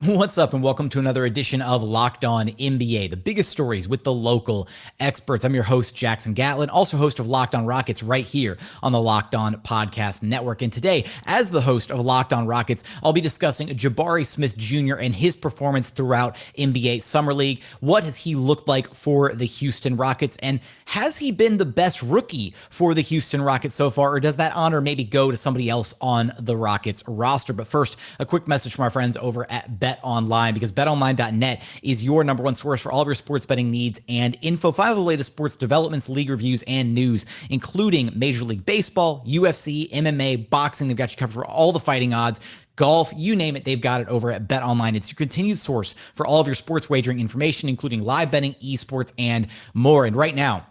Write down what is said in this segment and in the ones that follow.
What's up, and welcome to another edition of Locked On NBA, the biggest stories with the local experts. I'm your host, Jackson Gatlin, also host of Locked On Rockets right here on the Locked On Podcast Network. And today, as the host of Locked On Rockets, I'll be discussing Jabari Smith Jr. and his performance throughout NBA Summer League. What has he looked like for the Houston Rockets? And has he been the best rookie for the Houston Rockets so far? Or does that honor maybe go to somebody else on the Rockets roster? But first, a quick message from our friends over at BetOnline, because betonline.net is your number one source for all of your sports betting needs and info. Find the latest sports developments, league reviews, and news, including Major League Baseball, UFC, MMA, boxing. They've got you covered for all the fighting odds. Golf, you name it, they've got it over at BetOnline. It's your continued source for all of your sports wagering information, including live betting, esports, and more. And right now,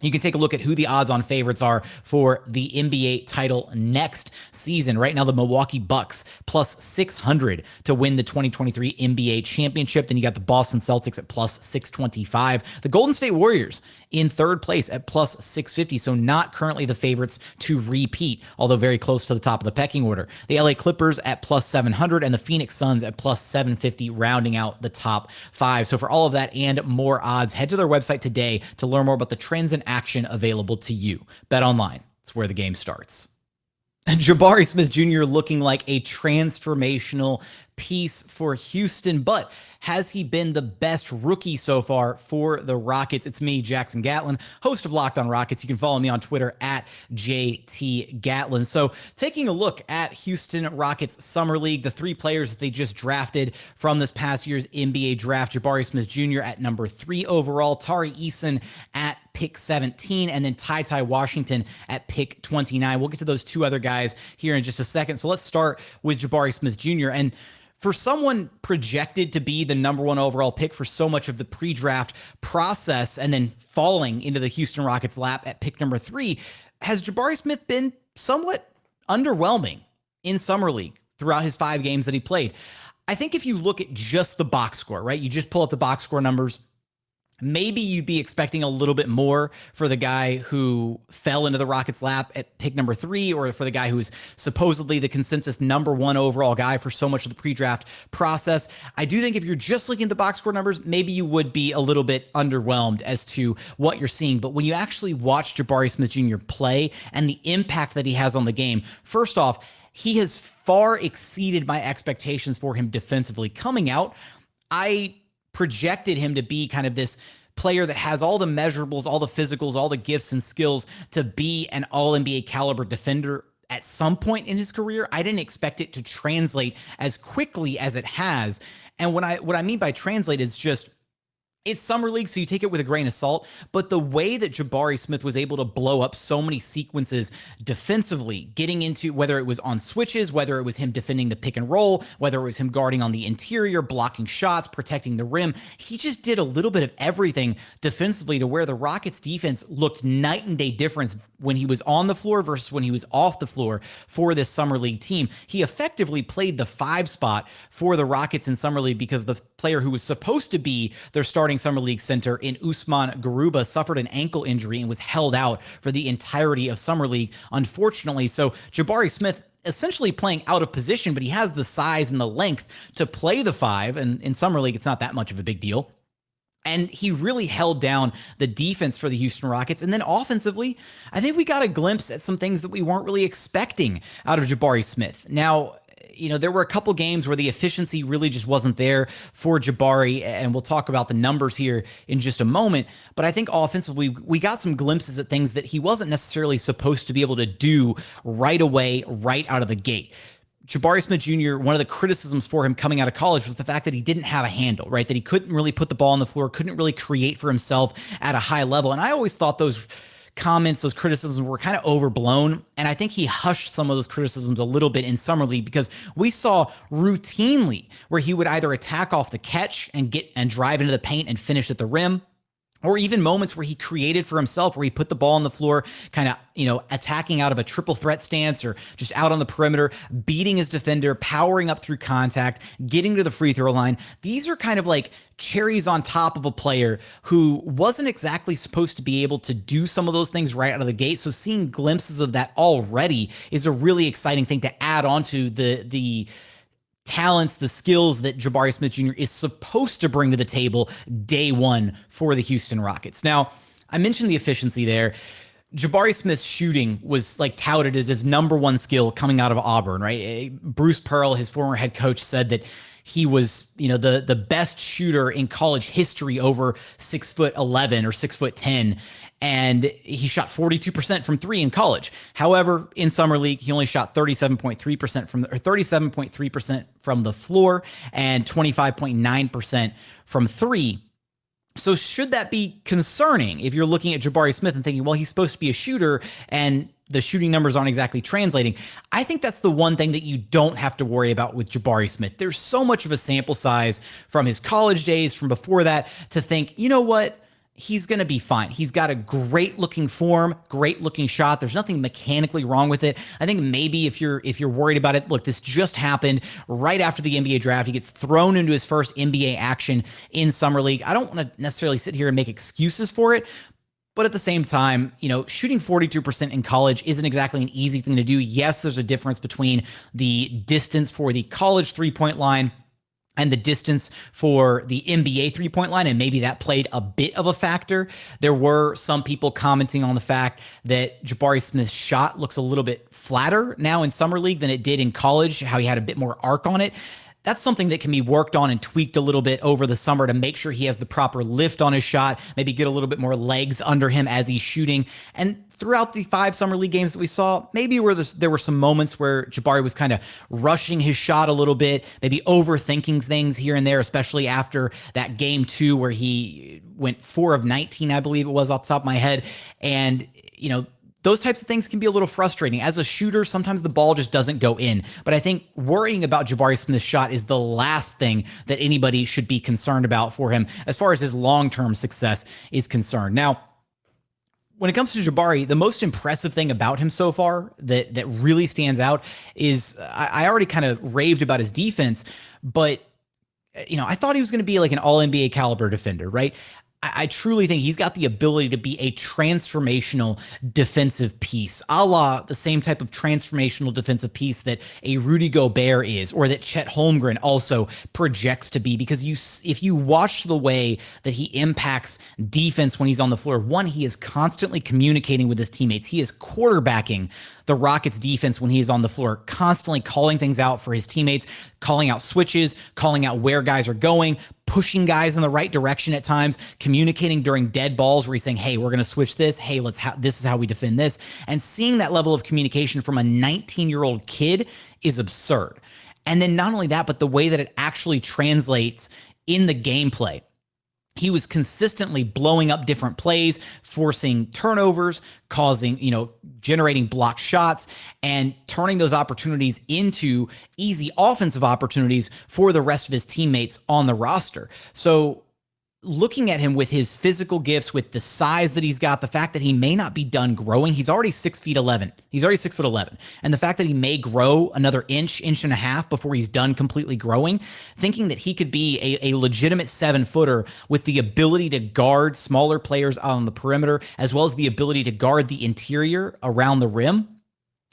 you can take a look at who the odds-on favorites are for the NBA title next season. Right now, the Milwaukee Bucks plus 600 to win the 2023 NBA championship. Then you got the Boston Celtics at plus 625. The Golden State Warriors in third place at plus 650, so not currently the favorites to repeat, although very close to the top of the pecking order. The LA Clippers at plus 700 and the Phoenix Suns at plus 750, rounding out the top five. So for all of that and more odds, head to their website today to learn more about the trends and action available to you. BetOnline, it's where the game starts. Jabari Smith Jr. looking like a transformational piece for Houston, but has he been the best rookie so far for the Rockets? It's me, Jackson Gatlin, host of Locked On Rockets. You can follow me on Twitter at JT Gatlin. So taking a look at Houston Rockets Summer League, the three players that they just drafted from this past year's NBA draft: Jabari Smith Jr. at number 3 overall, Tari Eason at pick 17, and then TyTy Washington at pick 29. We'll get to those two other guys here in just a second. So let's start with Jabari Smith Jr. And for someone projected to be the number 1 overall pick for so much of the pre-draft process and then falling into the Houston Rockets' lap at pick number 3, has Jabari Smith been somewhat underwhelming in Summer League throughout his 5 games that he played? I think if you look at just the box score, right, you just pull up the box score numbers, maybe you'd be expecting a little bit more for the guy who fell into the Rockets' lap at pick number 3, or for the guy who is supposedly the consensus number 1 overall guy for so much of the pre-draft process. I do think if you're just looking at the box score numbers, maybe you would be a little bit underwhelmed as to what you're seeing. But when you actually watch Jabari Smith Jr. play and the impact that he has on the game, first off, he has far exceeded my expectations for him defensively. Coming out, I projected him to be kind of this player that has all the measurables, all the physicals, all the gifts and skills to be an all-NBA caliber defender at some point in his career. I didn't expect it to translate as quickly as it has. And what I mean by translate is just, it's Summer League, so you take it with a grain of salt, but the way that Jabari Smith was able to blow up so many sequences defensively, getting into whether it was on switches, whether it was him defending the pick and roll, whether it was him guarding on the interior, blocking shots, protecting the rim, he just did a little bit of everything defensively to where the Rockets defense looked night and day difference when he was on the floor versus when he was off the floor for this Summer League team. He effectively played the 5 spot for the Rockets in Summer League because the player who was supposed to be their starting Summer League center in Usman Garuba suffered an ankle injury and was held out for the entirety of Summer League, unfortunately. So Jabari Smith essentially playing out of position, but he has the size and the length to play the 5, and in Summer League, it's not that much of a big deal. And he really held down the defense for the Houston Rockets. And then offensively, I think we got a glimpse at some things that we weren't really expecting out of Jabari Smith. Now, there were a couple games where the efficiency really just wasn't there for Jabari, and we'll talk about the numbers here in just a moment. But I think offensively, we got some glimpses at things that he wasn't necessarily supposed to be able to do right away, right out of the gate. Jabari Smith Jr., one of the criticisms for him coming out of college was the fact that he didn't have a handle, right? That he couldn't really put the ball on the floor, couldn't really create for himself at a high level. And I always thought those comments, those criticisms were kind of overblown. And I think he hushed some of those criticisms a little bit in Summer League, because we saw routinely where he would either attack off the catch and drive into the paint and finish at the rim, or even moments where he created for himself, where he put the ball on the floor, kind of, attacking out of a triple threat stance or just out on the perimeter, beating his defender, powering up through contact, getting to the free throw line. These are kind of like cherries on top of a player who wasn't exactly supposed to be able to do some of those things right out of the gate. So seeing glimpses of that already is a really exciting thing to add on to the talents, the skills that Jabari Smith Jr. is supposed to bring to the table day one for the Houston Rockets. Now, I mentioned the efficiency there. Jabari Smith's shooting was like touted as his number one skill coming out of Auburn, right? Bruce Pearl, his former head coach, said that he was, the best shooter in college history over 6'11" or 6'10", and he shot 42% from three in college. However, in summer league, he only shot 37.3% from the floor and 25.9% from three. So should that be concerning if you're looking at Jabari Smith and thinking, well, he's supposed to be a shooter and the shooting numbers aren't exactly translating? I think that's the one thing that you don't have to worry about with Jabari Smith. There's so much of a sample size from his college days, from before that, to think, you know what? He's going to be fine. He's got a great looking form, great looking shot. There's nothing mechanically wrong with it. I think maybe if you're worried about it, look, this just happened right after the NBA draft. He gets thrown into his first NBA action in summer league. I don't want to necessarily sit here and make excuses for it, but at the same time, shooting 42% in college isn't exactly an easy thing to do. Yes, there's a difference between the distance for the college three-point line and the distance for the NBA three-point line, and maybe that played a bit of a factor. There were some people commenting on the fact that Jabari Smith's shot looks a little bit flatter now in summer league than it did in college, how he had a bit more arc on it. That's something that can be worked on and tweaked a little bit over the summer to make sure he has the proper lift on his shot, maybe get a little bit more legs under him as he's shooting. And throughout the 5 summer league games that we saw, maybe there were some moments where Jabari was kind of rushing his shot a little bit, maybe overthinking things here and there, especially after that game 2 where he went 4 of 19, I believe it was, off the top of my head. And, those types of things can be a little frustrating. As a shooter, sometimes the ball just doesn't go in. But I think worrying about Jabari Smith's shot is the last thing that anybody should be concerned about for him as far as his long-term success is concerned. Now, when it comes to Jabari, the most impressive thing about him so far that really stands out is I already kind of raved about his defense, but I thought he was going to be like an all-NBA caliber defender, right? I truly think he's got the ability to be a transformational defensive piece, a la the same type of transformational defensive piece that a Rudy Gobert is, or that Chet Holmgren also projects to be. Because if you watch the way that he impacts defense when he's on the floor, one, he is constantly communicating with his teammates. He is quarterbacking the Rockets defense when he is on the floor, constantly calling things out for his teammates, calling out switches, calling out where guys are going, pushing guys in the right direction at times, communicating during dead balls where he's saying, hey, we're going to switch this. Hey, this is how we defend this. And seeing that level of communication from a 19-year-old kid is absurd. And then not only that, but the way that it actually translates in the gameplay. He was consistently blowing up different plays, forcing turnovers, generating blocked shots, and turning those opportunities into easy offensive opportunities for the rest of his teammates on the roster. So looking at him with his physical gifts, with the size that he's got, the fact that he may not be done growing, he's already 6'11". He's already 6'11". And the fact that he may grow another inch and a half before he's done completely growing, thinking that he could be a legitimate 7-footer with the ability to guard smaller players out on the perimeter, as well as the ability to guard the interior around the rim.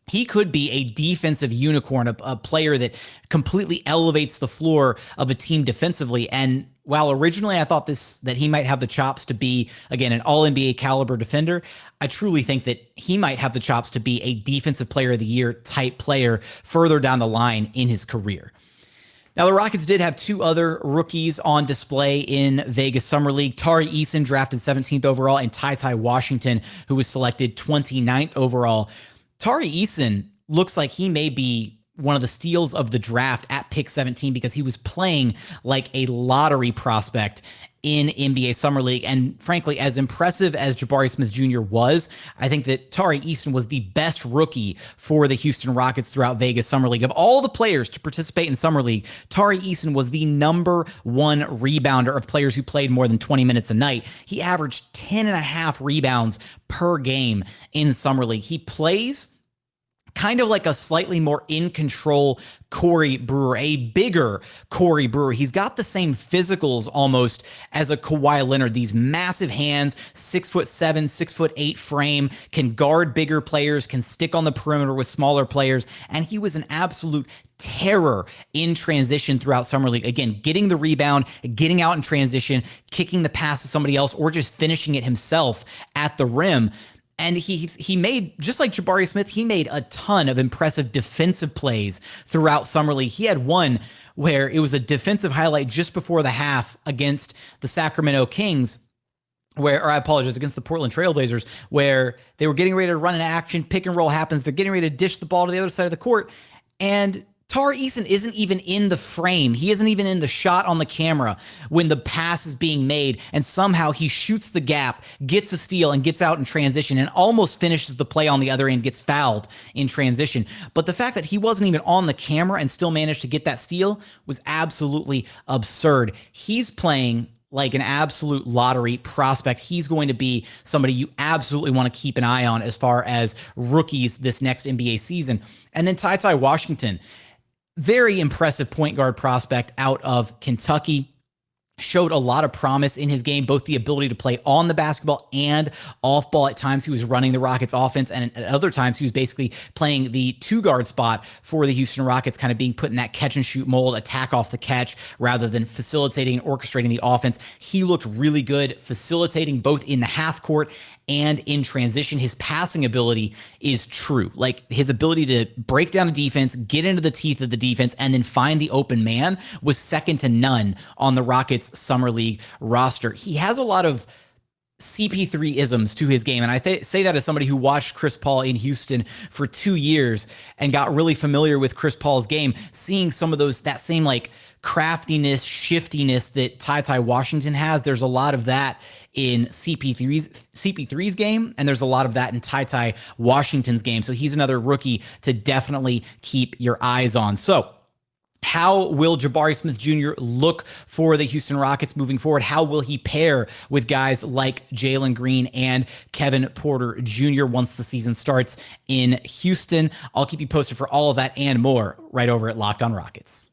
He could be a defensive unicorn, a player that completely elevates the floor of a team defensively. And while originally I thought that he might have the chops to be, again, an all-NBA caliber defender, I truly think that he might have the chops to be a defensive player of the year type player further down the line in his career. Now, the Rockets did have 2 other rookies on display in Vegas Summer League. Tari Eason, drafted 17th overall, and TyTy Washington, who was selected 29th overall. Tari Eason looks like he may be one of the steals of the draft at pick 17 because he was playing like a lottery prospect in NBA Summer League. And frankly, as impressive as Jabari Smith Jr. was, I think that Tari Eason was the best rookie for the Houston Rockets throughout Vegas Summer League. Of all the players to participate in Summer League, Tari Eason was the number 1 rebounder of players who played more than 20 minutes a night. He averaged 10.5 rebounds per game in Summer League. He plays kind of like a slightly more in control Corey Brewer, a bigger Corey Brewer. He's got the same physicals almost as a Kawhi Leonard. These massive hands, 6'7", 6'8" frame, can guard bigger players, can stick on the perimeter with smaller players, and he was an absolute terror in transition throughout Summer League. Again, getting the rebound, getting out in transition, kicking the pass to somebody else, or just finishing it himself at the rim. And he made, just like Jabari Smith, he made a ton of impressive defensive plays throughout Summer League. He had one where it was a defensive highlight just before the half against the Sacramento Kings, against the Portland Trailblazers, where they were getting ready to run an action, pick and roll happens, they're getting ready to dish the ball to the other side of the court, and Tari Eason isn't even in the frame. He isn't even in the shot on the camera when the pass is being made, and somehow he shoots the gap, gets a steal, and gets out in transition, and almost finishes the play on the other end, gets fouled in transition. But the fact that he wasn't even on the camera and still managed to get that steal was absolutely absurd. He's playing like an absolute lottery prospect. He's going to be somebody you absolutely want to keep an eye on as far as rookies this next NBA season. And then TyTy Washington, very impressive point guard prospect out of Kentucky. Showed a lot of promise in his game, both the ability to play on the basketball and off ball. At times he was running the Rockets offense, and at other times he was basically playing the two guard spot for the Houston Rockets, kind of being put in that catch and shoot mold, attack off the catch, rather than facilitating and orchestrating the offense. He looked really good facilitating both in the half court and in transition. His passing ability is true. Like, his ability to break down a defense, get into the teeth of the defense, and then find the open man was second to none on the Rockets Summer League roster. He has a lot of CP3 isms to his game. And I say that as somebody who watched Chris Paul in Houston for 2 years and got really familiar with Chris Paul's game, seeing some of that same like craftiness, shiftiness that TyTy Washington has. There's a lot of that in CP3's game, and there's a lot of that in TyTy Washington's game. So he's another rookie to definitely keep your eyes on. So how will Jabari Smith Jr. look for the Houston Rockets moving forward? How will he pair with guys like Jalen Green and Kevin Porter Jr. once the season starts in Houston? I'll keep you posted for all of that and more right over at Locked On Rockets.